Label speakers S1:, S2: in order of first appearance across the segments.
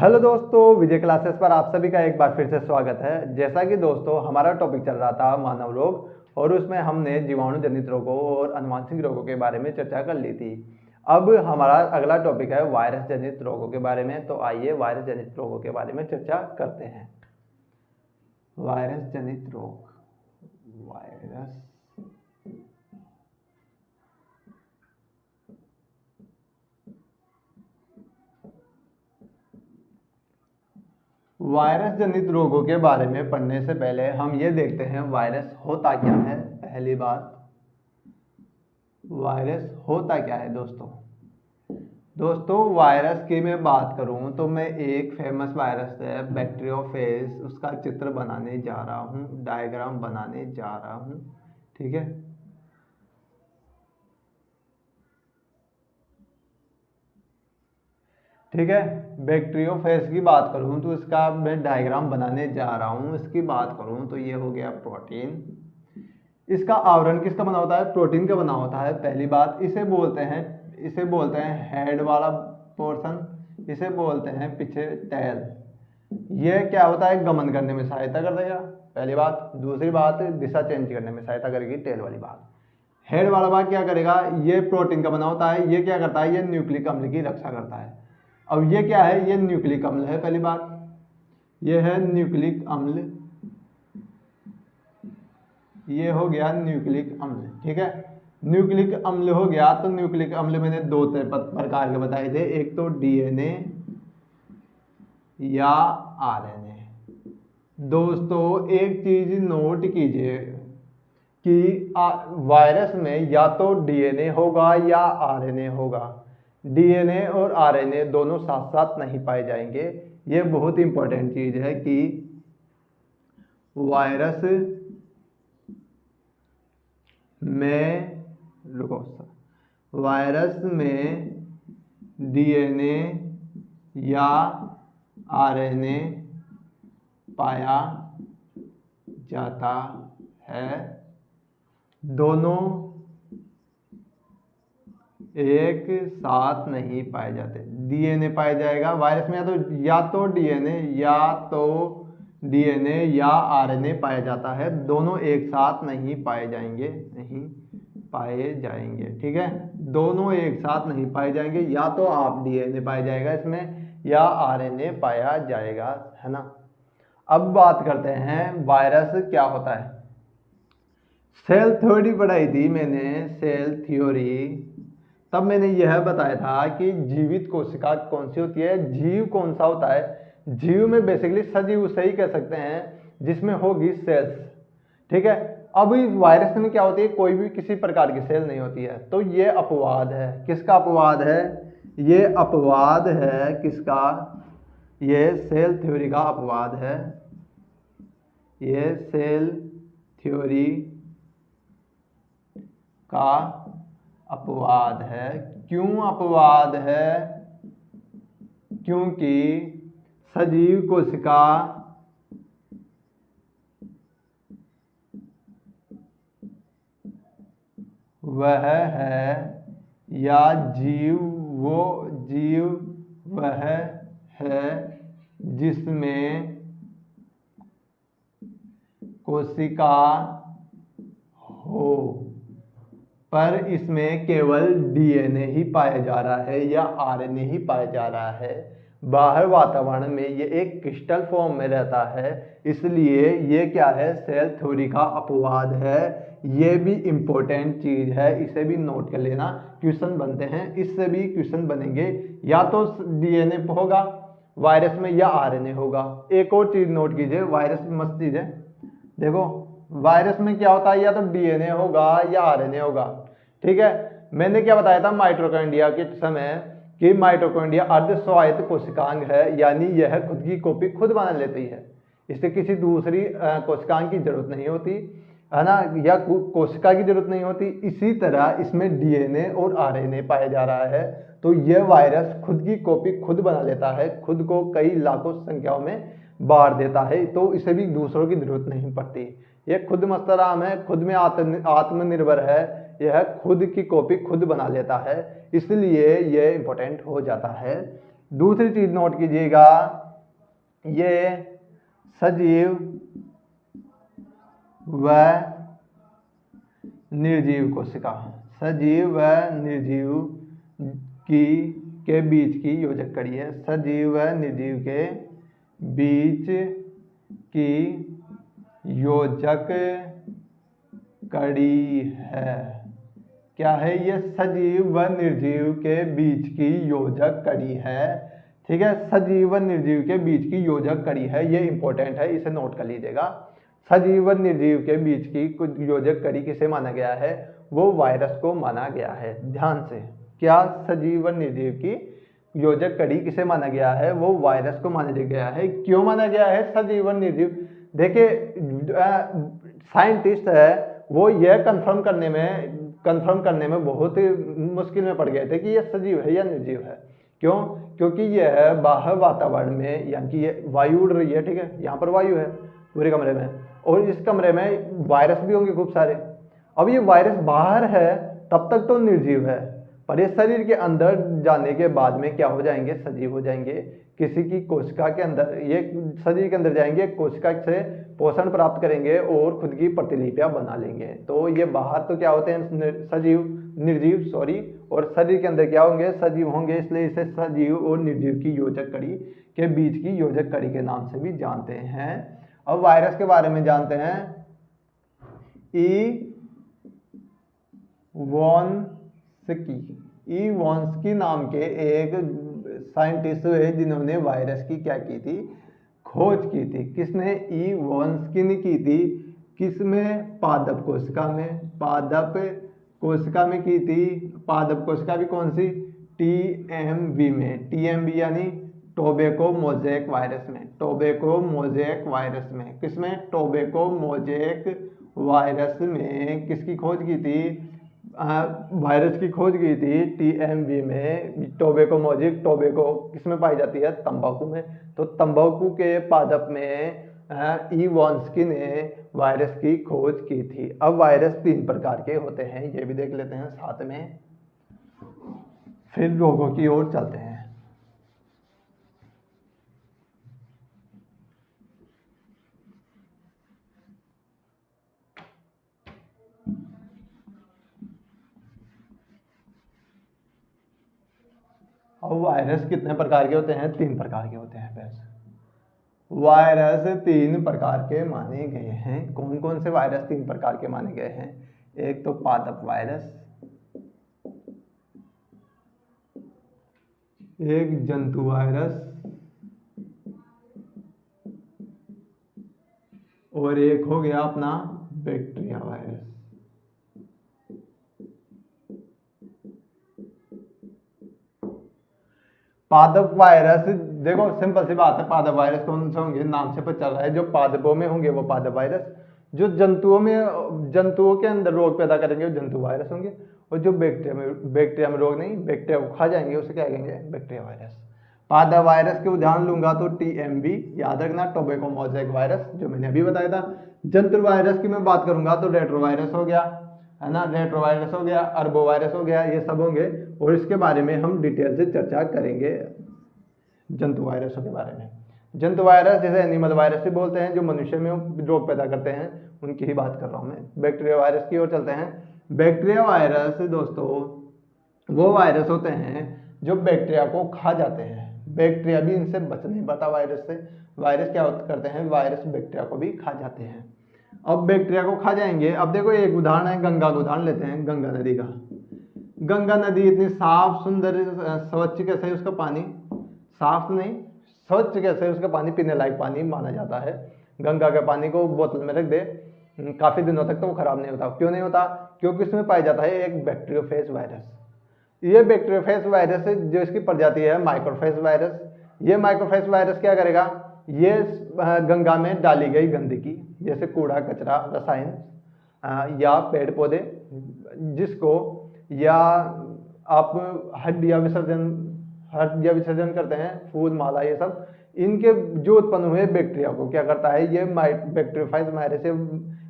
S1: Hello दोस्तों, विजय classes पर आप सभी का एक बार फिर से स्वागत है। जैसा कि दोस्तों हमारा टॉपिक चल रहा था मानव रोग, और उसमें हमने जीवाणु जनित रोगों और आनुवांशिक रोगों के बारे में चर्चा कर ली थी। अब हमारा अगला टॉपिक है वायरस जनित रोगों के बारे में। तो आइए वायरस जनित रोगों के बारे में चर्चा करते हैं। वायरस जनित रोग, वायरस जनित रोगों के बारे में पढ़ने से पहले हम ये देखते हैं वायरस होता क्या है। पहली बात, वायरस होता क्या है दोस्तों वायरस की मैं बात करूं तो मैं एक फेमस वायरस है बैक्टीरियोफेज, उसका चित्र बनाने जा रहा हूं, डायग्राम बनाने जा रहा हूं। ठीक है, बैक्टीरियोफेज की बात करूं तो इसका मैं डायग्राम बनाने जा रहा हूं। इसकी बात करूं तो ये हो गया प्रोटीन। इसका आवरण किसका बना होता है? प्रोटीन का बना होता है। पहली बात, इसे बोलते हैं हेड वाला पोर्शन, इसे बोलते हैं पीछे टेल। यह क्या होता है? गमन करने में सहायता कर देगा, पहली बात। दूसरी बात, दिशा चेंज करने में सहायता करेगी, टेल वाली बात। हेड वाला भाग क्या करेगा? ये प्रोटीन का बना होता है। ये क्या करता है? ये न्यूक्लिक अम्ल की रक्षा करता है। अब ये क्या है? ये न्यूक्लिक अम्ल है, पहली बात। ये है न्यूक्लिक अम्ल, ये हो गया न्यूक्लिक अम्ल। ठीक है, न्यूक्लिक अम्ल हो गया। तो न्यूक्लिक अम्ल मैंने दो प्रकार के बताए थे, एक तो डीएनए या आरएनए। दोस्तों एक चीज नोट कीजिए कि वायरस में या तो डीएनए होगा या आरएनए होगा। डीएनए और आरएनए दोनों साथ साथ नहीं पाए जाएंगे। ये बहुत इंपॉर्टेंट चीज है कि वायरस में डीएनए या आरएनए पाया जाता है, दोनों एक साथ नहीं पाए जाते। डीएनए पाया जाएगा वायरस में, या तो डीएनए या आरएनए पाया जाता है, दोनों एक साथ नहीं पाए जाएंगे, ठीक है, दोनों एक साथ नहीं पाए जाएंगे। या तो आप डीएनए पाया जाएगा इसमें या आरएनए पाया जाएगा, है ना। अब बात करते हैं वायरस क्या होता है। सेल थ्योरी पढ़ाई थी मैंने, सेल थ्योरी। तब मैंने यह बताया था कि जीवित कोशिका कौन सी होती है, जीव कौन सा होता है। जीव में बेसिकली सजीव उसे ही कह सकते हैं जिसमें होगी सेल्स। ठीक है, अब इस वायरस में क्या होती है? कोई भी किसी प्रकार की सेल नहीं होती है। तो ये अपवाद है। किसका अपवाद है? ये अपवाद है किसका? ये सेल थ्योरी का अपवाद है। ये सेल थ्योरी का अपवाद है। क्यों अपवाद है? क्योंकि सजीव कोशिका वह है या जीव वह है जिसमें कोशिका हो, पर इसमें केवल डीएनए ही पाया जा रहा है या आरएनए ही पाया जा रहा है। बाहर वातावरण में ये एक क्रिस्टल फॉर्म में रहता है, इसलिए ये क्या है? सेल थ्योरी का अपवाद है। ये भी इंपॉर्टेंट चीज है, इसे भी नोट कर लेना। क्वेश्चन बनते हैं, इससे भी क्वेश्चन बनेंगे। या तो डीएनए होगा वायरस में या आरएनए होगा। एक और चीज नोट कीजिए, वायरस मस्त चीज है। देखो वायरस में क्या होता है? या तो डीएनए होगा या आरएनए होगा। ठीक है, मैंने क्या बताया था माइटोकॉन्ड्रिया के समय कि माइटोकॉन्ड्रिया अर्ध स्वायत्त कोशिकांग है, यानी यह खुद की कॉपी खुद बना लेती है। इसे किसी दूसरी कोशिकांग की जरूरत नहीं होती, है ना, या कोशिका की जरूरत नहीं होती। इसी तरह इसमें डीएनए और आरएनए पाया जा रहा है। तो यह वायरस खुद की कॉपी खुद बना लेता है, खुद को कई लाखों संख्याओं में बांट देता है, तो इसे भी दूसरों की जरूरत नहीं पड़ती। यह खुद मस्तराम है, खुद में आत्मनिर्भर है, यह खुद की कॉपी खुद बना लेता है, इसलिए यह इंपॉर्टेंट हो जाता है। दूसरी चीज नोट कीजिएगा, ये सजीव व निर्जीव कोशिका, सजीव व निर्जीव की के बीच की योजक कड़ी है। सजीव व निर्जीव के बीच की योजक कड़ी है। क्या है ये? सजीव व निर्जीव के बीच की योजक कड़ी है। ठीक है, सजीव व निर्जीव के बीच की योजक कड़ी है, ये इंपॉर्टेंट है, इसे नोट कर लीजिएगा। सजीव व निर्जीव के बीच की कुछ योजक कड़ी किसे माना गया है? वो वायरस को माना गया है। ध्यान से, क्या सजीव व निर्जीव की योजक कड़ी किसे माना गया है? वो वायरस को माना गया है। क्यों माना गया है सजीव व निर्जीव? देखिए, साइंटिस्ट है वो यह कंफर्म करने में बहुत ही मुश्किल में पड़ गए थे कि यह सजीव है या निर्जीव है। क्यों? क्योंकि यह बाहर वातावरण में, यानी कि ये वायु उड़ रही है, ठीक है, यहाँ पर वायु है पूरे कमरे में, और इस कमरे में वायरस भी होंगे खूब सारे। अब ये वायरस बाहर है तब तक तो निर्जीव है, पर ये शरीर के अंदर जाने के बाद में क्या हो जाएंगे? सजीव हो जाएंगे। किसी की कोशिका के अंदर, ये शरीर के अंदर जाएंगे, कोशिका से पोषण प्राप्त करेंगे और खुद की प्रतिलिपियां बना लेंगे। तो ये बाहर तो क्या होते हैं? सजीव, निर्जीव सॉरी, और शरीर के अंदर क्या होंगे? सजीव होंगे। इसलिए इसे सजीव और निर्जीव की योजक कड़ी के बीच की योजक कड़ी के नाम से भी जानते हैं। अब वायरस के बारे में जानते हैं। वॉन्स्की नाम के एक साइंटिस्ट हुए जिन्होंने वायरस की क्या की थी? खोज की थी। किसने? वॉन्स्की ने की थी। किसमें? पादप कोशिका में। पादप कोशिका में की थी। पादप कोशिका भी कौन सी? TMV में। TMV यानी टोबैको मोज़ेक वायरस में। टोबैको मोज़ेक वायरस में। किसमें? टोबैको मोज़ेक वायरस में किसकी खोज की थी? वायरस की खोज की थी TMV में। टोबैको मोज़ेक, टोबैको किसमें पाई जाती है? तंबाकू में। तो तंबाकू के पादप में वॉन्स्की ने वायरस की खोज की थी। अब वायरस 3 प्रकार के होते हैं, ये भी देख लेते हैं साथ में, फिर रोगों की ओर चलते हैं। अब वायरस कितने प्रकार के होते हैं? 3 प्रकार के होते हैं। बस वायरस 3 प्रकार के माने गए हैं। कौन कौन से वायरस 3 प्रकार के माने गए हैं? एक तो पादप वायरस, एक जंतु वायरस, और एक हो गया अपना बैक्टीरिया वायरस। पादप वायरस, देखो सिंपल सी बात है, पादप वायरस कौन से होंगे? नाम से पता चल रहा है, जो पादपों में होंगे वो पादप वायरस, जो जंतुओं के अंदर रोग पैदा करेंगे वो जंतु वायरस होंगे, और जो बैक्टीरिया में रोग नहीं, बैक्टीरिया को खा जाएंगे उसे क्या कहेंगे? Bacteria virus. पादप वायरस के उदाहरण लूंगा तो TMV, याद रखना, टोबैको मोज़ेक वायरस जो मैंने अभी बताया था। जंतु वायरस की मैं बात करूंगा तो रेट्रोवायरस हो गया, है ना, रेट्रोवायरस हो गया, अर्बोवायरस हो गया, ये सब होंगे, और इसके बारे में हम डिटेल से चर्चा करेंगे जंतु वायरसों के बारे में। जंतु वायरस जैसे एनिमल वायरस भी बोलते हैं, जो मनुष्य में रोग पैदा करते हैं, उनकी ही बात कर रहा हूं मैं। बैक्टीरिया वायरस की ओर चलते हैं। बैक्टीरिया वायरस दोस्तों वो वायरस होते हैं जो बैक्टीरिया को खा जाते हैं। बैक्टीरिया भी इनसे बच नहीं पाता वायरस से। वायरस क्या करते हैं? वायरस बैक्टीरिया को भी खा जाते हैं। अब बैक्टीरिया को खा जाएंगे। अब देखो एक उदाहरण है, गंगा का उदाहरण लेते हैं, गंगा नदी का। गंगा नदी इतनी साफ सुंदर स्वच्छ कैसे है उसका पानी? साफ नहीं, स्वच्छ कैसे है उसका पानी? पीने लायक पानी माना जाता है। गंगा के पानी को बोतल में रख दे काफी दिनों तक तो वो खराब नहीं होता। क्यों नहीं होता? क्योंकि इसमें पाया जाता है एक बैक्टीरियोफेज वायरस। ये बैक्टीरियोफेज वायरस जो इसकी प्रजाति है माइक्रोफेज वायरस। ये माइक्रोफेज वायरस क्या करेगा? ये गंगा में डाली गई गंदगी जैसे कूड़ा कचरा, रसायन या पेड़ पौधे, जिसको या आप हड्डियां विसर्जन करते हैं, फूल माला ये सब, इनके जो उत्पन्न हुए बैक्टीरिया को क्या करता है? ये बैक्टीरियोफेज वायरस,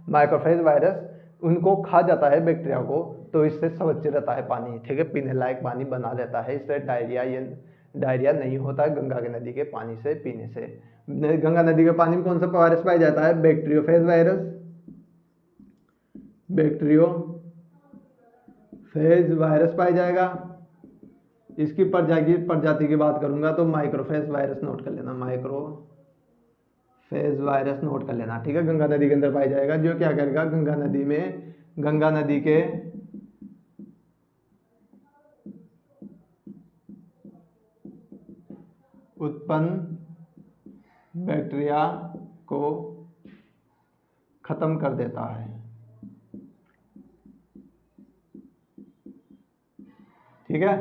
S1: माइक्रोफेज वायरस उनको खा जाता है बैक्टीरिया को, तो इससे स्वच्छ रहता है पानी, ठीक है, पीने लायक पानी बना रहता है। इससे डायरिया, ये डायरिया नहीं होता गंगा के नदी के पानी से पीने से। गंगा नदी के पानी में कौन सा वायरस पाया जाता है? बैक्टीरियोफेज वायरस, बैक्टीरियोफेज वायरस पाया जाएगा। इसकी प्रजाति की बात करूंगा तो माइक्रोफेज वायरस नोट कर लेना, माइक्रोफेज वायरस नोट कर लेना, ठीक है। गंगा नदी के अंदर पाया जाएगा, जो क्या करेगा, गंगा नदी के उत्पन्न बैक्टीरिया को खत्म कर देता है, ठीक है।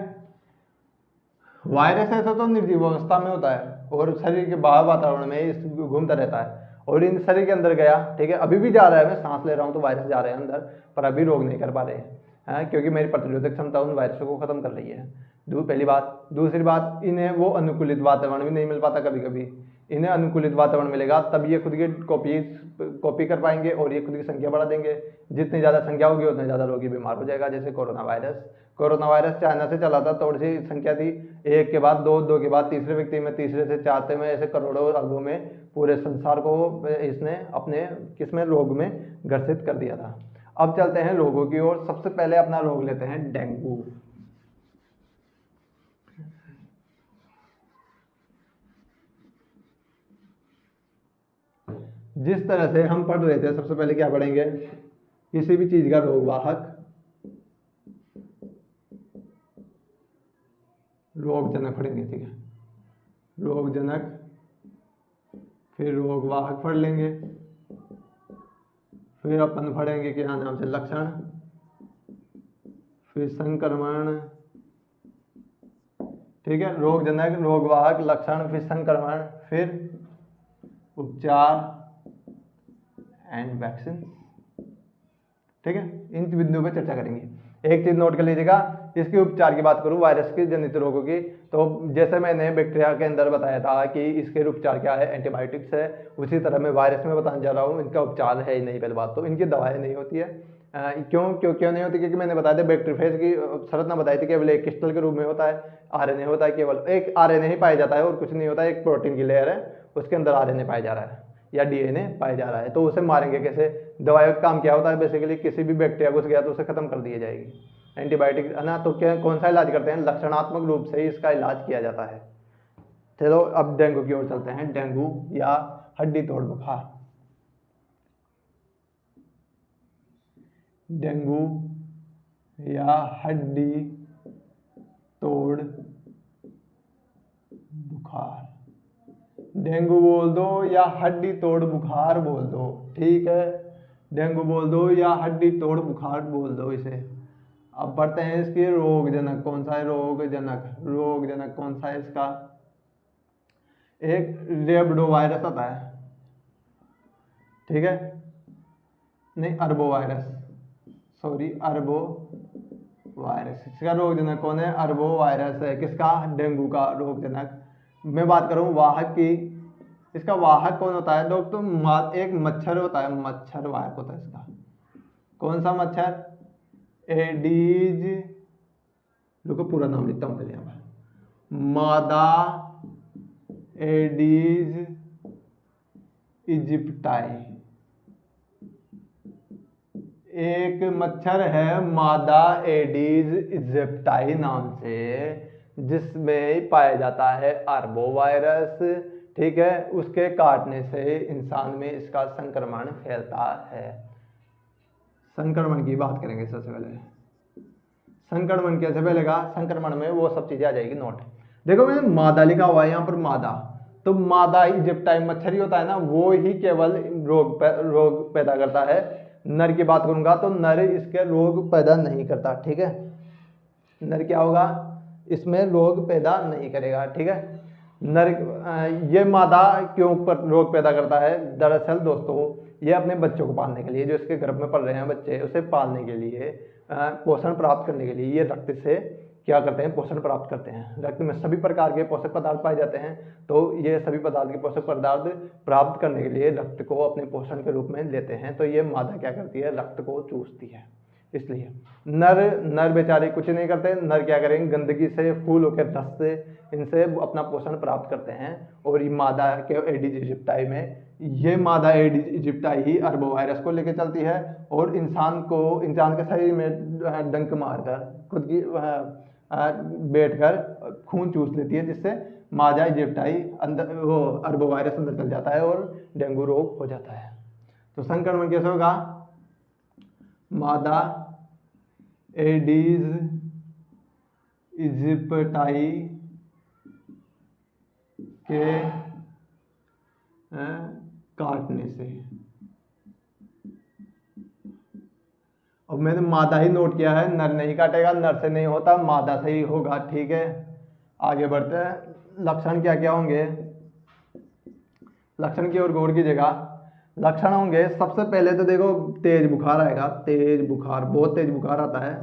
S1: वायरस ऐसा तो निर्जीव अवस्था में होता है और शरीर के बाहर वातावरण में घूमता रहता है और इन शरीर के अंदर गया, ठीक है। अभी भी जा रहा है, मैं सांस ले रहा हूं तो वायरस जा रहे हैं अंदर, पर अभी रोग नहीं कर पा रहे हैं, क्योंकि मेरी प्रतिरोधक क्षमता उन वायरसों को खत्म कर रही है। पहली बात। दूसरी बात, इन्हें वो अनुकूलित वातावरण भी नहीं मिल पाता। कभी कभी इन्हें अनुकूलित वातावरण मिलेगा तब ये खुद की कॉपी कर पाएंगे और ये खुद की संख्या बढ़ा देंगे। जितनी ज़्यादा संख्या होगी उतने ज़्यादा रोगी बीमार हो जाएगा। जैसे कोरोना वायरस चाइना से चला था, थोड़ी सी संख्या थी, एक के बाद दो के बाद तीसरे व्यक्ति में, तीसरे से चौथे में, ऐसे करोड़ों अरबों में पूरे संसार को इसने अपने रोग में ग्रसित कर दिया था। अब चलते हैं रोगों की ओर। सबसे पहले अपना रोग लेते हैं डेंगू। जिस तरह से हम पढ़ रहे थे, सबसे पहले क्या पढ़ेंगे? किसी भी चीज का रोगवाहक, रोगजनक पढ़ेंगे, ठीक है। रोगजनक, फिर रोगवाहक पढ़ लेंगे, फिर अपन पढ़ेंगे क्या नाम से, लक्षण, फिर संक्रमण, ठीक है। रोगजनक, रोगवाहक, लक्षण, फिर संक्रमण, फिर उपचार एंड वैक्सीन, ठीक है। इन बिंदुओं पर चर्चा करेंगे। एक चीज नोट कर लीजिएगा, इसके उपचार की बात करूं वायरस के जनित रोगों की, तो जैसे मैंने बैक्टीरिया के अंदर बताया था कि इसके उपचार क्या है, एंटीबायोटिक्स है, उसी तरह मैं वायरस में बताने जा रहा हूं इनका उपचार है ही नहीं। पहले बात तो इनकी दवाएं नहीं होती है। क्यों नहीं होती? क्योंकि मैंने बताया था बैक्टीरियोफेज की संरचना बताई थी, केवल एक क्रिस्टल के रूप में होता है, आरएनए होता है, केवल एक आरएनए ही पाया जाता है और कुछ नहीं होता है। एक प्रोटीन की लेयर है, उसके अंदर आरएनए पाया जा रहा है या डीएनए पाया जा रहा है, तो उसे मारेंगे कैसे? दवाइयों का काम क्या होता है? बेसिकली किसी भी बैक्टीरिया घुस गया तो उसे खत्म कर दी जाएगी, एंटीबायोटिक है ना। तो क्या कौन सा इलाज करते हैं? लक्षणात्मक रूप से ही इसका इलाज किया जाता है। चलो अब डेंगू की ओर चलते हैं। डेंगू या हड्डी तोड़ बुखार। डेंगू या हड्डी तोड़ बुखार, डेंगू बोल दो या हड्डी तोड़ बुखार बोल दो, ठीक है। डेंगू बोल दो या हड्डी तोड़ बुखार बोल दो इसे। अब बढ़ते हैं इसके रोगजनक। कौन सा है रोगजनक कौन सा है इसका? एक रेबडो वायरस आता है, ठीक है, नहीं अरबो वायरस। इसका रोगजनक कौन है? अरबो वायरस है। किसका? डेंगू का रोगजनक। मैं बात करूं वाहक की, इसका वाहक कौन होता है दोस्तों? एक मच्छर होता है, मच्छर वाहक होता है इसका। कौन सा मच्छर? एडीज, रुको पूरा नाम लिखता हूं पहले, यहाँ पर मादा एडीज इजिप्टाई। एक मच्छर है मादा एडीज इजिप्टाई नाम से, जिसमें पाया जाता है अरबो वायरस, ठीक है। उसके काटने से इंसान में इसका संक्रमण फैलता है। संक्रमण की बात करेंगे सबसे पहले। संक्रमण कैसे फैलेगा? संक्रमण में वो सब चीजें आ जाएगी नोट। देखो मैंने मादा लिखा हुआ है यहाँ पर, मादा, तो मादा इजिप्टाई मच्छर ही होता है ना, वो ही केवल रोग पैदा करता है। नर की बात करूंगा तो नर इसके रोग पैदा नहीं करता, ठीक है। नर क्या होगा? इसमें रोग पैदा नहीं करेगा, ठीक है। नर ये मादा क्यों रोग पैदा करता है? दरअसल दोस्तों ये अपने बच्चों को पालने के लिए, जो इसके गर्भ में पल रहे हैं बच्चे, उसे पालने के लिए, पोषण प्राप्त करने के लिए ये रक्त से क्या करते हैं? पोषण प्राप्त करते हैं। रक्त में सभी प्रकार के पोषक पदार्थ पाए जाते हैं, तो ये सभी पदार्थ के पोषक पदार्थ प्राप्त करने के लिए रक्त को अपने पोषण के रूप में लेते हैं। तो ये मादा क्या करती है? रक्त को चूसती है, इसलिए नर नर बेचारे कुछ नहीं करते, नर क्या करेंगे, गंदगी से, फूल होकर रस से इनसे अपना पोषण प्राप्त करते हैं। और ये मादा के एडिस इजिप्टाई में, ये मादा एडिस इजिप्टाई ही अरबोवायरस को लेकर चलती है और इंसान के शरीर में डंक मारकर खुद की बैठकर खून चूस लेती है, जिससे मादा इजिप्टाई अंदर, वो अरबोवायरस अंदर चल जाता है और डेंगू रोग हो जाता है। तो संक्रमण कैसे होगा, मादा एडिस इजिप्टाई के काटने से। और मैंने मादा ही नोट किया है, नर नहीं काटेगा, नर से नहीं होता, मादा से ही होगा। ठीक है, आगे बढ़ते हैं। लक्षण क्या क्या होंगे, लक्षण की ओर गौर कीजिएगा। लक्षण होंगे, सबसे पहले तो देखो तेज बुखार आएगा, तेज बुखार, बहुत तेज बुखार आता है।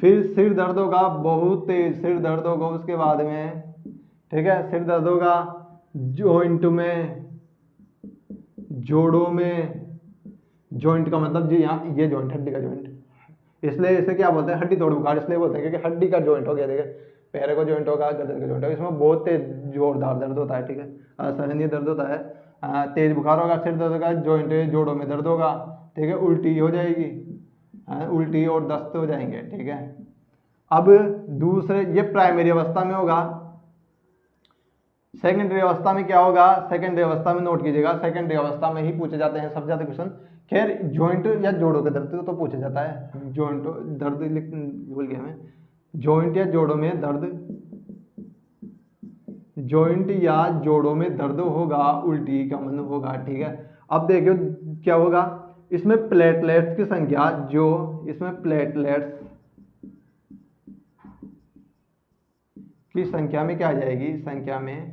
S1: फिर सिर दर्द होगा, बहुत तेज सिर दर्द होगा उसके बाद में। ठीक है, सिर दर्द होगा जॉइंट में, जोड़ों में। जॉइंट का मतलब जी यहाँ ये जॉइंट, हड्डी का जॉइंट, इसलिए इसे क्या बोलते हैं, हड्डी तोड़ बुखार इसलिए बोलते हैं क्योंकि हड्डी का जॉइंट हो गया। देखिए पैर का जॉइंट होगा, गर्दन का जॉइंट होगा, इसमें बहुत तेज जोरदार दर्द होता है। ठीक है, असहनीय दर्द होता है। तेज बुखार होगा, सिर दर्द होगा, जॉइंट जोड़ों में दर्द होगा। ठीक है, उल्टी हो जाएगी, उल्टी और दस्त हो जाएंगे। ठीक है, अब दूसरे, ये प्राइमरी अवस्था में होगा। सेकेंडरी अवस्था में क्या होगा, सेकेंडरी अवस्था में नोट कीजिएगा, सेकेंडरी अवस्था में ही पूछे जाते हैं सबसे ज्यादा क्वेश्चन। खैर जॉइंट या जोड़ों के दर्द तो पूछा जाता है, जॉइंट दर्द भूल गया मैं, जॉइंट या जोड़ों में दर्द, जॉइंट या जोड़ों में दर्द होगा, उल्टी का मन होगा। ठीक है, अब देखियो क्या होगा, इसमें प्लेटलेट्स की संख्या, जो इसमें प्लेटलेट्स की संख्या में क्या आ जाएगी, संख्या में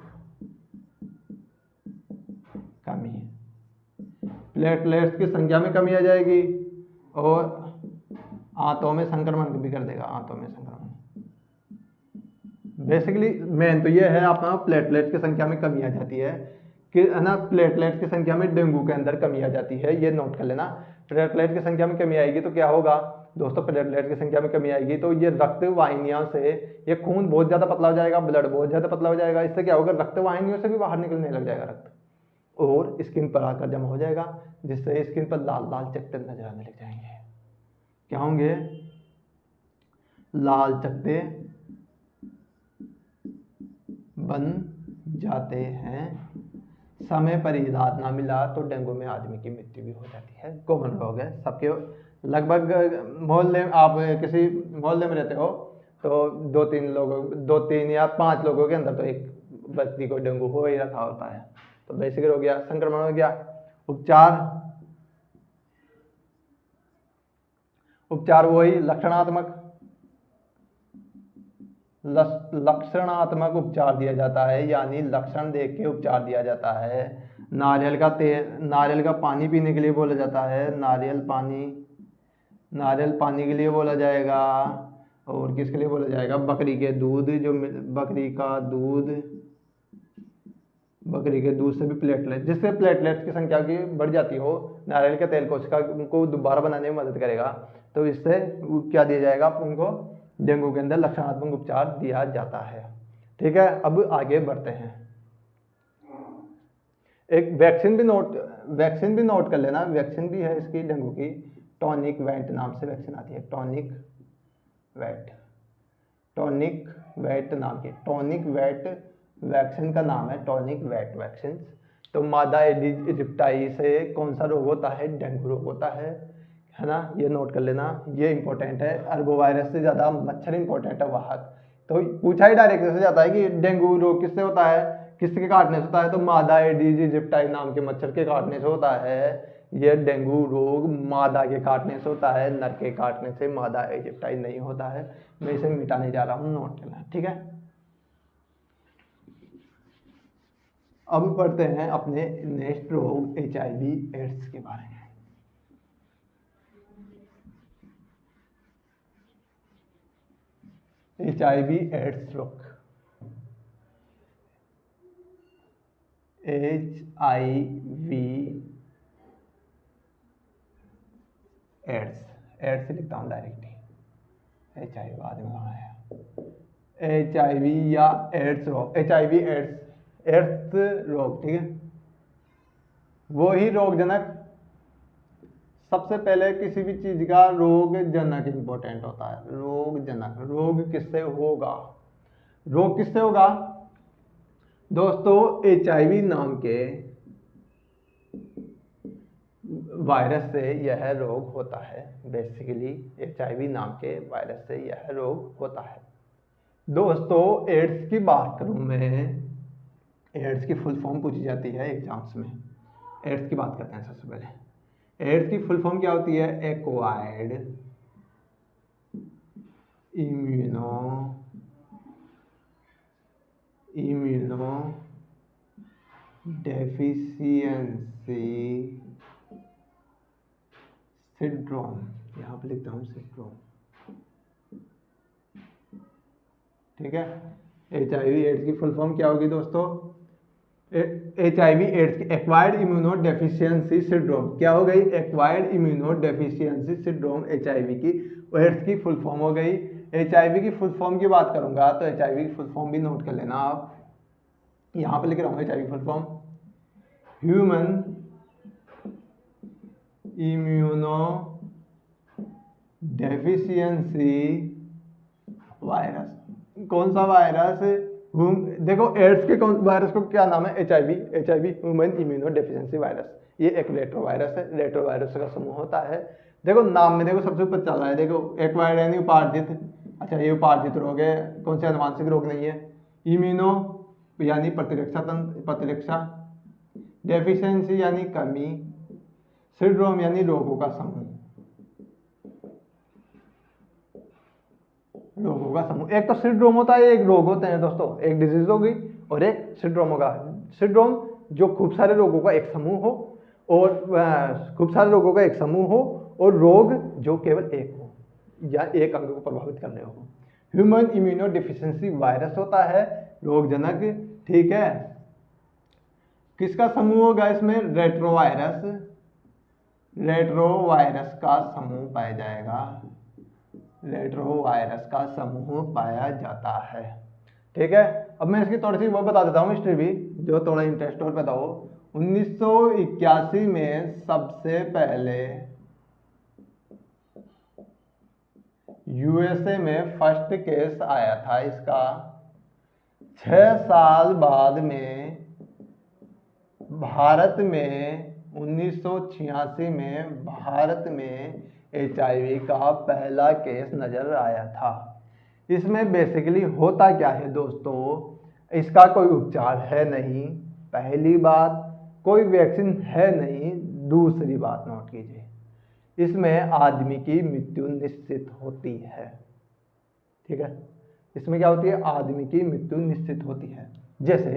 S1: कमी, प्लेटलेट्स की संख्या में कमी आ जाएगी और आंतों में संक्रमण भी कर देगा, आंतों में संक्रमण। बेसिकली मेन तो ये है अपना, प्लेटलेट्स की संख्या में कमी आ जाती है कि है ना, प्लेटलेट्स की संख्या में डेंगू के अंदर कमी आ जाती है, ये नोट कर लेना। प्लेटलेट की संख्या में कमी आएगी तो क्या होगा दोस्तों, प्लेटलेट की संख्या में कमी आएगी तो ये रक्त वाहिनियों से, ये खून बहुत ज्यादा पतला हो जाएगा, ब्लड बहुत ज्यादा पतला हो जाएगा। इससे क्या होगा, रक्त वाहिनियों से भी बाहर निकलने लग जाएगा रक्त, और स्किन पर आकर जमा हो जाएगा, जिससे स्किन पर लाल लाल चकत्ते नजर आने लग जाएंगे। क्या होंगे, लाल चकत्ते बन जाते हैं। समय पर इलाज ना मिला तो डेंगू में आदमी की मृत्यु भी हो जाती है। कॉमन रोग है सबके, लगभग मोहल्ले, आप किसी मोहल्ले में रहते हो तो दो तीन या पांच लोगों के अंदर तो एक व्यक्ति को डेंगू हो ही रखा होता है। तो बेसिक हो गया, संक्रमण हो गया। उपचार वही लक्षणात्मक उपचार दिया जाता है, यानी लक्षण देख के उपचार दिया जाता है। नारियल का तेल, नारियल का पानी पीने के लिए बोला जाता है, नारियल पानी के लिए बोला जाएगा। और किसके लिए बोला जाएगा, बकरी के दूध, जो बकरी के दूध से भी प्लेटलेट, जिससे प्लेटलेट्स की संख्या की बढ़ जाती हो, नारियल के तेल कोशिका उनको दोबारा बनाने में मदद करेगा। तो इससे क्या दिया जाएगा उनको, डेंगू के अंदर लक्षणात्मक उपचार दिया जाता है। ठीक है, अब आगे बढ़ते हैं। एक वैक्सीन भी नोट कर लेना, वैक्सीन भी है इसकी डेंगू की, टॉनिक वेट नाम से वैक्सीन आती है, टॉनिक वेट नाम की, टॉनिक वेट वैक्सीन का नाम है, टॉनिक वेट वैक्सीन। तो मादा एडिस इजिप्टाई से कौन सा रोग होता है, डेंगू रोग होता है ना, ये नोट कर लेना, ये इंपॉर्टेंट है। अरबोवायरस से ज्यादा मच्छर इंपॉर्टेंट है वाहक। तो पूछा ही डायरेक्ट से जाता है कि डेंगू रोग किससे होता है, किसके काटने से होता है, तो मादा एडिस इजिप्टाई नाम के मच्छर के काटने से होता है। ये डेंगू रोग मादा के काटने से होता है, नर के काटने से मादा इजिप्टाई नहीं होता है। मैं इसे मिटाने जा रहा हूँ, नोट करना। ठीक है, अब पढ़ते हैं अपने नेक्स्ट रोग HIV एड्स के बारे में। HIV एड्स रोग, HIV एड्स, एड्स लिखता हूँ डायरेक्ट ही, HIV बाद में कहाँ आया, HIV या एड्स रोग, HIV एड्स रोग, ठीक है। वो ही रोगजनक, सबसे पहले किसी भी चीज का रोगजनक इंपॉर्टेंट होता है। रोगजनक, रोग किससे होगा, रोग किससे होगा दोस्तों, HIV नाम के वायरस से यह रोग होता है। बेसिकली HIV नाम के वायरस से यह रोग होता है। दोस्तों एड्स की बात करूं मैं, एड्स की फुल फॉर्म पूछी जाती है एग्जाम्स में। एड्स की बात करते हैं सबसे पहले। एड्स की फुल फॉर्म क्या होती है, एक्वायर्ड इम्यूनो डेफिशिएंसी सिंड्रोम, यहाँ पे लिखता हूँ सिंड्रोम, ठीक है। HIV एड्स की फुल फॉर्म क्या होगी दोस्तों, HIV एड्स की एक्वायर्ड इम्यूनो डेफिशिएंसी सिंड्रोम क्या हो गई, acquired immuno deficiency syndrome HIV की एड्स की फुल फॉर्म हो गई। HIV की फुल फॉर्म की बात करूंगा तो HIV की फुल फॉर्म भी नोट कर लेना आप, यहाँ पे लिख रहा हूँ HIV full form, human immuno deficiency virus. कौन सा वायरस, देखो एड्स के कौन वायरस को क्या नाम है, HIV human immuno deficiency virus. ये एक रेट्रोवायरस है, रेट्रोवायरस का समूह होता है। देखो नाम में देखो सबसे ऊपर चल रहा है, देखो एक्वायर्ड यानी उपार्जित, अच्छा ये उपार्जित रोग है, कौन से आनुवांशिक रोग नहीं है। इम्यूनो यानी प्रतिरक्षा तंत्र, प्रतिरक्षा, डेफिशिएंसी यानी कमी, सिंड्रोम यानी रोगों का समूह, रोगों का समूह। एक तो सिंड्रोम होता है, एक रोग होते हैं दोस्तों, एक डिजीज होगी और एक सिंड्रोम होगा। सिंड्रोम जो खूब सारे रोगों का एक समूह हो, और खूब सारे रोगों का एक समूह हो, और रोग जो केवल एक हो या एक अंग को प्रभावित करने हो। ह्यूमन इम्यूनो डेफिशिएंसी वायरस होता है रोगजनक, ठीक है। किसका समूह होगा इसमें, रेट्रोवायरस, रेट्रोवायरस का समूह पाया जाएगा, रेट्रोवायरस का समूह पाया जाता है, ठीक है। अब मैं इसकी थोड़ी सी वो बता देता हूँ हिस्ट्री भी, जो थोड़ा इंटरेस्ट और पैदा हो। 1981 में सबसे पहले USA में फर्स्ट केस आया था इसका। 6 साल बाद में भारत में 1986 में भारत में HIV का पहला केस नजर आया था। इसमें बेसिकली होता क्या है दोस्तों, इसका कोई उपचार है नहीं, पहली बात, कोई वैक्सीन है नहीं, दूसरी बात नोट कीजिए, इसमें आदमी की मृत्यु निश्चित होती है, ठीक है। इसमें क्या होती है, आदमी की मृत्यु निश्चित होती है। जैसे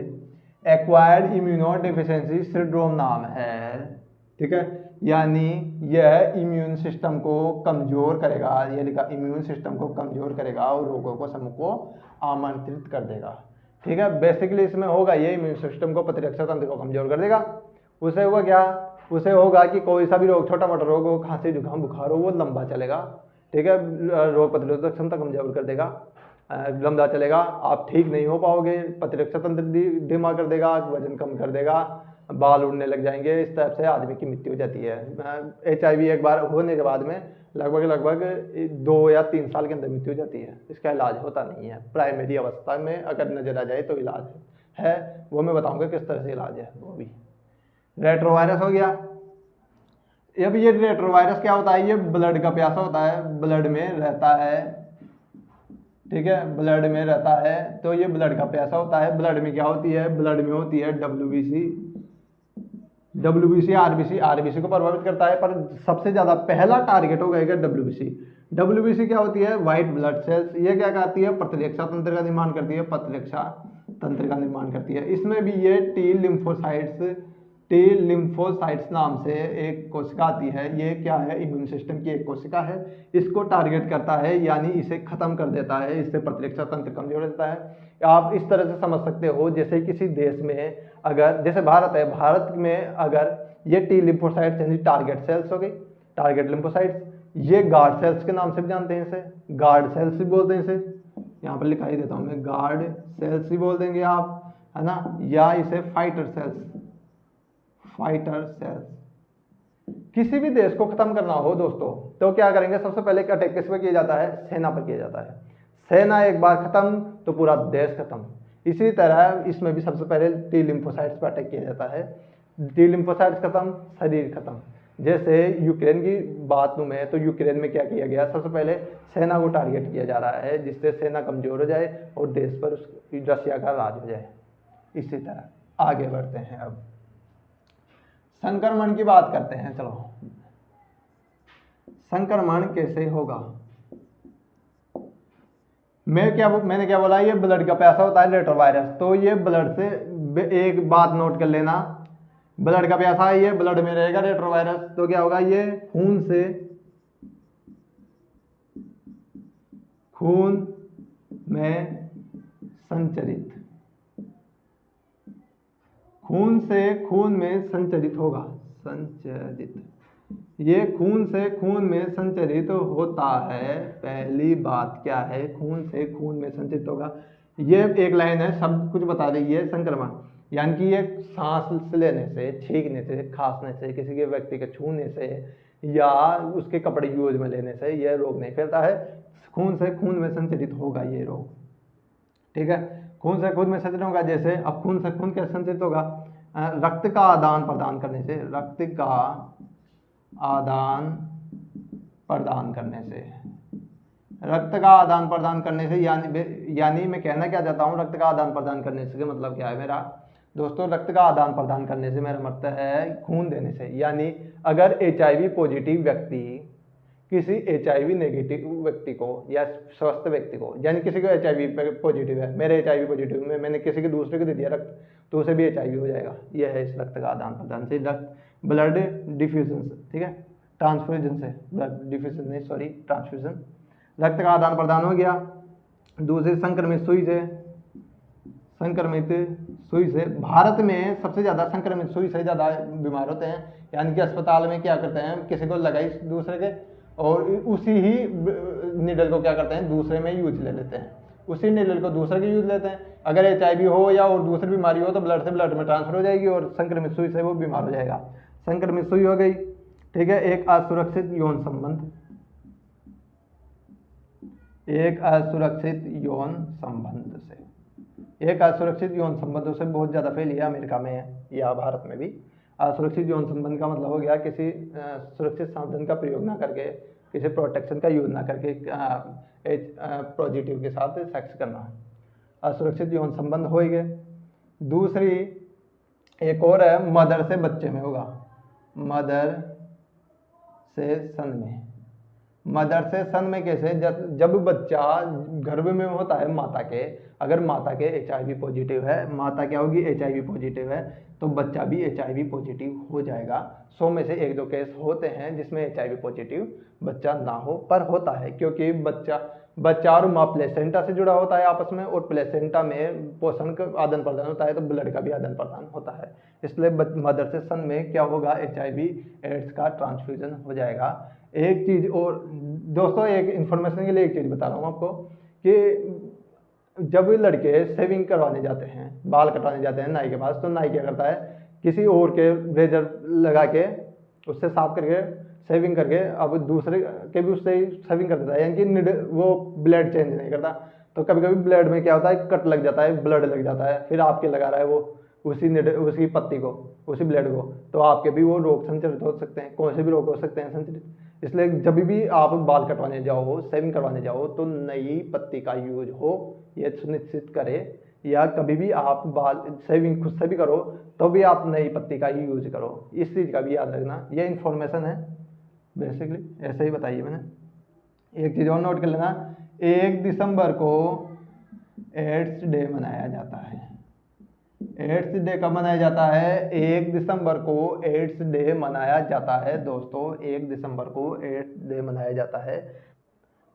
S1: एक्वायर्ड इम्यूनो डेफिशिएंसी सिंड्रोम नाम है, ठीक है, यानी यह इम्यून सिस्टम को कमजोर करेगा, ये लिखा इम्यून सिस्टम को कमजोर करेगा और रोगों को समूह को आमंत्रित कर देगा, ठीक है। बेसिकली इसमें होगा ये इम्यून सिस्टम को, प्रतिरक्षा तंत्र को कमजोर कर देगा। उसे होगा क्या, उसे होगा कि कोई सा भी रोग, छोटा मोटा रोग हो, खांसी जुकाम बुखार हो, वो लंबा चलेगा, ठीक है, रोग प्रतिरोधक क्षमता कमजोर कर देगा, लंबा चलेगा, आप ठीक नहीं हो पाओगे, प्रतिरक्षा तंत्र धीमा कर देगा, वजन कम कर देगा, बाल उड़ने लग जाएंगे, इस तरह से आदमी की मृत्यु हो जाती है। HIV एक बार होने के बाद में लगभग 2 या 3 साल के अंदर मृत्यु हो जाती है। इसका इलाज होता नहीं है, प्राइमरी अवस्था में अगर नजर आ जाए तो इलाज है, वो मैं बताऊंगा किस तरह से इलाज है वो भी। रेट्रोवायरस हो गया। अब ये रेट्रोवायरस क्या होता है, ये ब्लड का प्यासा होता है, ब्लड में रहता है, ठीक है, ब्लड में रहता है, तो ये ब्लड का प्यासा होता है। ब्लड में क्या होती है, ब्लड में होती है WBC RBC को प्रभावित करता है, पर सबसे ज्यादा पहला टारगेट होगा WBC क्या होती है, व्हाइट ब्लड सेल्स। ये क्या करती है, प्रतिरक्षा तंत्र का निर्माण करती है, प्रतिरक्षा तंत्र का निर्माण करती है। इसमें भी ये टी लिम्फोसाइट्स नाम से एक कोशिका आती है, ये क्या है, इम्यून सिस्टम की एक कोशिका है, इसको टारगेट करता है, यानी इसे खत्म कर देता है, इससे प्रतिरक्षा तंत्र कमजोर रहता है। आप इस तरह से समझ सकते हो, जैसे किसी देश में अगर, जैसे भारत है, भारत में अगर ये टी लिम्फोसाइट्स यानी टारगेट सेल्स हो गई, टारगेट लिम्फोसाइट्स, ये गार्ड सेल्स के नाम से भी जानते हैं, इसे गार्ड सेल्स भी बोलते हैं, इसे यहाँ पर लिखा ही देता हूँ मैं, गार्ड सेल्स भी बोल देंगे आप, है ना, या इसे फाइटर सेल्स, फाइटर सेल्स। किसी भी देश को खत्म करना हो दोस्तों तो क्या करेंगे, सबसे पहले अटैक किस पे किया जाता है, सेना पर किया जाता है। सेना एक बार खत्म तो पूरा देश खत्म। इसी तरह इसमें भी सबसे पहले टी लिम्फोसाइट्स पर अटैक किया जाता है। टी लिम्फोसाइट्स खत्म, शरीर खत्म। जैसे यूक्रेन की बात लूं मैं, तो यूक्रेन में क्या किया गया, सबसे पहले सेना को टारगेट किया जा रहा है, जिससे सेना कमजोर हो जाए और देश पर रशिया का राज हो जाए। इसी तरह आगे बढ़ते हैं। अब संक्रमण की बात करते हैं। चलो, संक्रमण कैसे होगा। मैंने क्या बोला, ये ब्लड का प्यासा होता है लेटर वायरस। तो ये ब्लड से, एक बात नोट कर लेना, ब्लड का प्यासा है, ये ब्लड में रहेगा लेटर वायरस। तो क्या होगा, ये खून में संचरित, खून में संचरित होगा, संचरित। ये खून से खून में संचरित होता है। पहली बात क्या है, खून से खून में संचरित होगा। ये एक लाइन है, सब कुछ बता रही है। संक्रमण यानी कि ये सांस लेने से, छींकने से, खांसने से, किसी के व्यक्ति के छूने से या उसके कपड़े यूज में लेने से यह रोग नहीं फैलता है। खून से खून में संचरित होगा ये रोग, ठीक है। खून से खून में संचरित होगा। जैसे अब खून से खून कैसे संचरित होगा, रक्त का आदान प्रदान करने से, रक्त का आदान प्रदान करने से, रक्त का आदान प्रदान करने से, यानी मैं कहना क्या चाहता हूं, रक्त का आदान प्रदान करने से मतलब क्या है मेरा दोस्तों, रक्त का आदान प्रदान करने से मेरा मतलब है खून देने से। यानी अगर HIV पॉजिटिव व्यक्ति किसी HIV नेगेटिव व्यक्ति को या स्वस्थ व्यक्ति को, यानी किसी को HIV पॉजिटिव है, मेरे HIV पॉजिटिव में मैंने किसी के दूसरे को दे दिया रक्त, तो उसे भी HIV हो जाएगा। यह है इस रक्त का आदान प्रदान से, ब्लड डिफ्यूजन से, ठीक है, ट्रांसफ्यूजन से, ब्लड डिफ्यूजन नहीं, सॉरी, ट्रांसफ्यूजन। रक्त का आदान प्रदान हो गया। दूसरी संक्रमित सुई से, संक्रमित सुई से, भारत में सबसे ज्यादा संक्रमित सुई से ज्यादा बीमार होते हैं। यानी कि अस्पताल में क्या करते हैं, किसी को लगाई दूसरे के और उसी ही निडल को क्या करते हैं दूसरे में यूज ले लेते हैं, उसी निडल को दूसरे के यूज लेते हैं। अगर HIV हो या और दूसरी बीमारी हो तो ब्लड से ब्लड में ट्रांसफर हो जाएगी और संक्रमित सुई से वो बीमार हो जाएगा। संक्रमित सुई हो गई, ठीक है। एक असुरक्षित यौन संबंध, एक असुरक्षित यौन संबंध से, एक असुरक्षित यौन संबंधों से बहुत ज्यादा फैली है, अमेरिका में है या भारत में भी। असुरक्षित यौन संबंध का मतलब हो गया किसी सुरक्षित साधन का प्रयोग ना करके, किसी प्रोटेक्शन का यूज ना करके पॉजिटिव के साथ सेक्स करना, असुरक्षित यौन संबंध हो गए। दूसरी एक और है, मदर से बच्चे में होगा, मदर से सन में। मदर से सन में कैसे, जब बच्चा गर्भ में होता है माता के, अगर माता के HIV पॉजिटिव है, माता क्या होगी HIV पॉजिटिव है, तो बच्चा भी HIV पॉजिटिव हो जाएगा। 100 में से 1-2 केस होते हैं जिसमें HIV पॉजिटिव बच्चा ना हो, पर होता है क्योंकि बच्चा और माँ प्लेसेंटा से जुड़ा होता है आपस में, और प्लेसेंटा में पोषण का आदान प्रदान होता है, तो ब्लड का भी आदान प्रदान होता है। इसलिए मदर से सन में क्या होगा, HIV एड्स का ट्रांसफ्यूजन हो जाएगा। एक चीज और दोस्तों, एक इन्फॉर्मेशन के लिए एक चीज बता रहा हूँ आपको कि जब लड़के शेविंग करवाने जाते हैं, बाल कटवाने जाते हैं नाई के पास, तो नाई क्या करता है, किसी और के रेजर लगा के उससे साफ करके शेविंग करके अब दूसरे के भी उससे ही शेविंग कर देता है, यानी कि वो ब्लेड चेंज नहीं करता। तो कभी कभी ब्लेड में क्या होता है, कट लग जाता है, ब्लड लग जाता है, फिर आपके लगा रहा है वो उसी पत्ती को, उसी ब्लेड को, तो आपके भी वो रोग संचरित हो सकते हैं, कौन से भी रोग हो सकते हैं संचरित। इसलिए जब भी आप बाल कटवाने जाओ, शेविंग करवाने जाओ, तो नई पत्ती का यूज हो यह सुनिश्चित करें, या कभी भी आप बाल शेविंग खुद से भी करो तो भी आप नई पत्ती का ही यूज करो। इस चीज का भी याद रखना, यह इन्फॉर्मेशन है बेसिकली, ऐसे ही बताइए मैंने। एक चीज और नोट कर लेना, 1 दिसंबर को एड्स डे मनाया जाता है। एड्स डे कब मनाया जाता है, 1 दिसंबर को एड्स डे मनाया जाता है दोस्तों, 1 दिसंबर को एड्स डे मनाया जाता है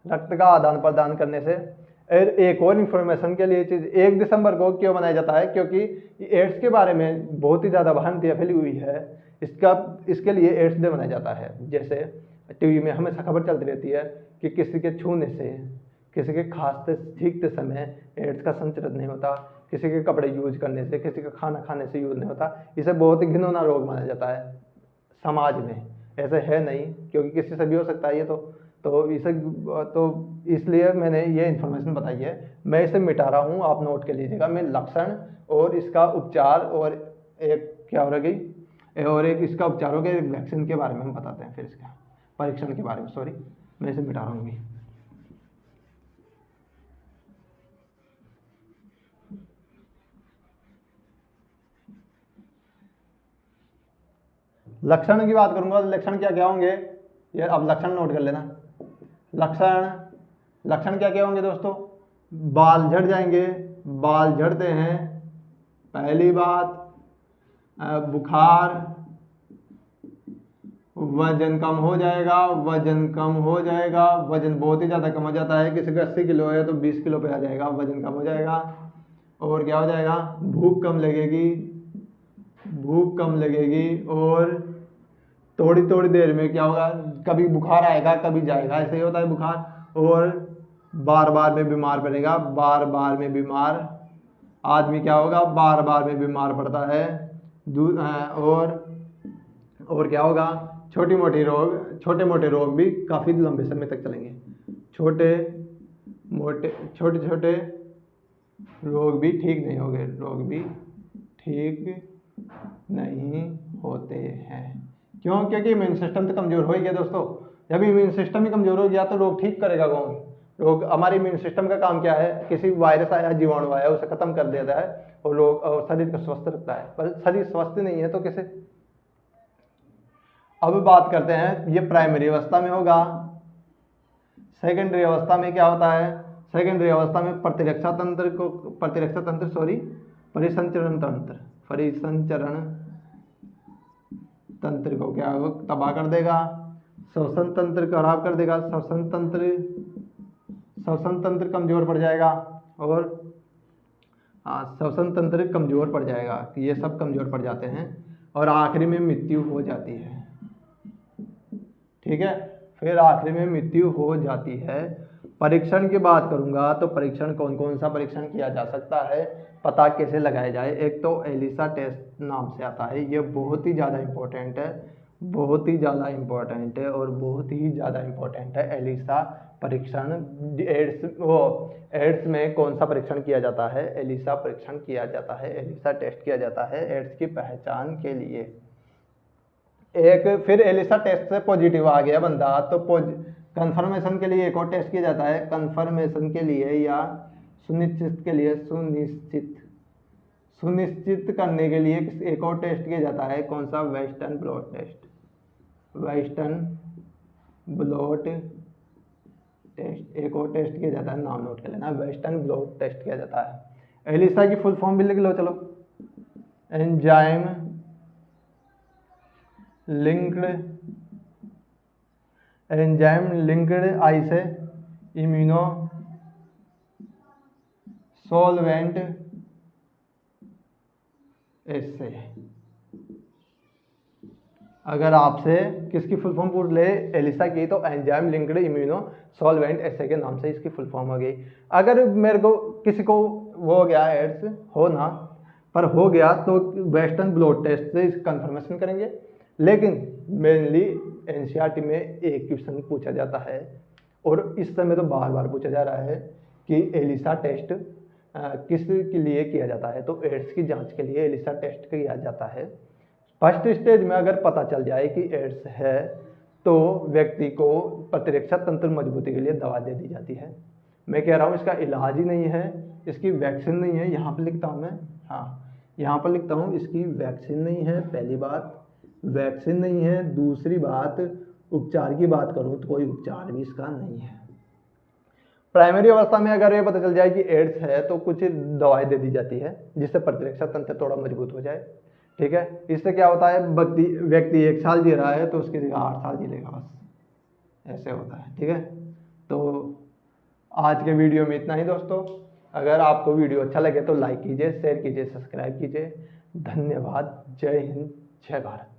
S1: रक्त का आदान प्रदान करने से। एक और इन्फॉर्मेशन के लिए चीज, 1 दिसंबर को क्यों मनाया जाता है, क्योंकि एड्स के बारे में बहुत ही ज्यादा भ्रांतियां फैली हुई है, इसके लिए एड्स डे मनाया जाता है। जैसे टीवी में हमेशा खबर चलती रहती है कि किसी के छूने से, किसी के खांसते छींकते समय एड्स का संचरण नहीं होता, किसी के कपड़े यूज करने से, किसी का खाना खाने से यूज नहीं होता। इसे बहुत ही घिनौना रोग माना जाता है समाज में। ऐसे है नहीं, क्योंकि किसी से भी हो सकता है ये तो इसलिए मैंने ये इन्फॉर्मेशन बताई है। मैं इसे मिटा रहा हूँ, आप नोट कर लीजिएगा। मैं लक्षण और इसका उपचार और एक क्या हो गई और एक इसका उपचार हो गया, एक वैक्सीन के बारे में हम बताते हैं, फिर इसका परीक्षण के बारे में। सॉरी, मैं इसे मिटा रहा हूँ अभी। लक्षण की बात करूंगा तो लक्षण क्या क्या होंगे, ये अब लक्षण नोट कर लेना। लक्षण क्या क्या होंगे दोस्तों? बाल झड़ जाएंगे, बाल झड़ते हैं, पहली बात। बुखार, वजन कम हो जाएगा, वजन कम हो जाएगा, वजन बहुत ही ज़्यादा कम हो जाता है। किसी का 80 किलो है तो 20 किलो पे आ जाएगा, वजन कम हो जाएगा। और क्या हो जाएगा? भूख कम लगेगी, भूख कम लगेगी। और थोड़ी थोड़ी देर में क्या होगा, कभी बुखार आएगा कभी जाएगा, ऐसे ही होता है बुखार। और बार बार में बीमार पड़ेगा, बार बार में बीमार आदमी क्या होगा, बार बार में बीमार पड़ता है। और क्या होगा, छोटे मोटे रोग भी काफ़ी लंबे समय तक चलेंगे। छोटे छोटे रोग भी ठीक नहीं होंगे, रोग भी ठीक नहीं होते हैं। क्यों? क्योंकि इम्यून सिस्टम तो कमज़ोर हो ही गया दोस्तों। जब इम्यून सिस्टम ही कमज़ोर हो गया तो रोग ठीक करेगा कौन? रोग, हमारे इम्यून सिस्टम का काम क्या है? किसी वायरस आया, जीवाणु आया, उसे खत्म कर देता है और रोग और शरीर को स्वस्थ रखता है। पर शरीर स्वस्थ नहीं है तो कैसे? अब बात करते हैं, ये प्राइमरी अवस्था में होगा। सेकेंडरी अवस्था में क्या होता है? सेकेंडरी अवस्था में परिसंचरण तंत्र को क्या हो, तबाह कर देगा। श्वसन तंत्र खराब कर देगा, श्वसन तंत्र कमजोर पड़ जाएगा। और श्वसन तंत्र कमजोर पड़ जाएगा, ये सब कमजोर पड़ जाते हैं। और आखिरी में मृत्यु हो जाती है। ठीक है, फिर आखिरी में मृत्यु हो जाती है। परीक्षण की बात करूंगा तो परीक्षण कौन कौन सा परीक्षण किया जा सकता है, पता कैसे लगाया जाए। एक तो एलिसा टेस्ट नाम से आता है, ये बहुत ही ज़्यादा इम्पोर्टेंट है, बहुत ही ज़्यादा इम्पोर्टेंट है और बहुत ही ज़्यादा इम्पोर्टेंट है एलिसा परीक्षण। एड्स में कौन सा परीक्षण किया जाता है? एलिसा परीक्षण किया जाता है, एलिसा टेस्ट किया जाता है एड्स की पहचान के लिए। एक फिर एलिसा टेस्ट से पॉजिटिव आ गया बंदा तो कंफर्मेशन के लिए एक और टेस्ट किया जाता है, कंफर्मेशन के लिए या सुनिश्चित के लिए, सुनिश्चित करने के लिए एक और टेस्ट किया जाता है। कौन सा? Western blot test. Western blot test एक और टेस्ट किया जाता है, नाम नोट कर लेना, वेस्टर्न ब्लॉट टेस्ट किया जाता है। एलिसा की फुल फॉर्म भी लिख लो, चलो। एंजाइम लिंक्ड आइसे इम्यूनो सॉल्वेंट एसे। अगर आपसे किसकी फुल फॉर्म पूछ ले एलिसा की, तो एंजाइम लिंक्ड इम्यूनो सॉल्वेंट एसे के नाम से इसकी फुल फॉर्म हो गई। अगर मेरे को किसी को वो हो गया एड्स होना पर हो गया तो वेस्टर्न ब्लॉट टेस्ट से इस कंफर्मेशन करेंगे। लेकिन मेनली एनसीईआरटी में एक क्वेश्चन पूछा जाता है और इस समय तो बार बार पूछा जा रहा है कि एलिसा टेस्ट किस के लिए किया जाता है। तो एड्स की जांच के लिए एलिसा टेस्ट किया जाता है। फर्स्ट स्टेज में अगर पता चल जाए कि एड्स है तो व्यक्ति को प्रतिरक्षा तंत्र मजबूती के लिए दवा दे दी जाती है। मैं कह रहा हूँ इसका इलाज ही नहीं है, इसकी वैक्सीन नहीं है। यहाँ पर लिखता हूँ मैं, हाँ यहाँ पर लिखता हूँ इसकी वैक्सीन नहीं है। पहली बात वैक्सीन नहीं है, दूसरी बात उपचार की बात करूँ तो कोई उपचार भी इसका नहीं है। प्राइमरी अवस्था में अगर ये पता चल जाए कि एड्स है तो कुछ दवाई दे दी जाती है जिससे प्रतिरक्षा तंत्र थोड़ा मजबूत हो जाए। ठीक है, इससे क्या होता है, व्यक्ति 1 साल जी रहा है तो उसकी जगह 8 साल जी लेगा, बस ऐसे होता है। ठीक है, तो आज के वीडियो में इतना ही दोस्तों। अगर आपको वीडियो अच्छा लगे तो लाइक कीजिए, शेयर कीजिए, सब्सक्राइब कीजिए। धन्यवाद। जय हिंद, जय भारत।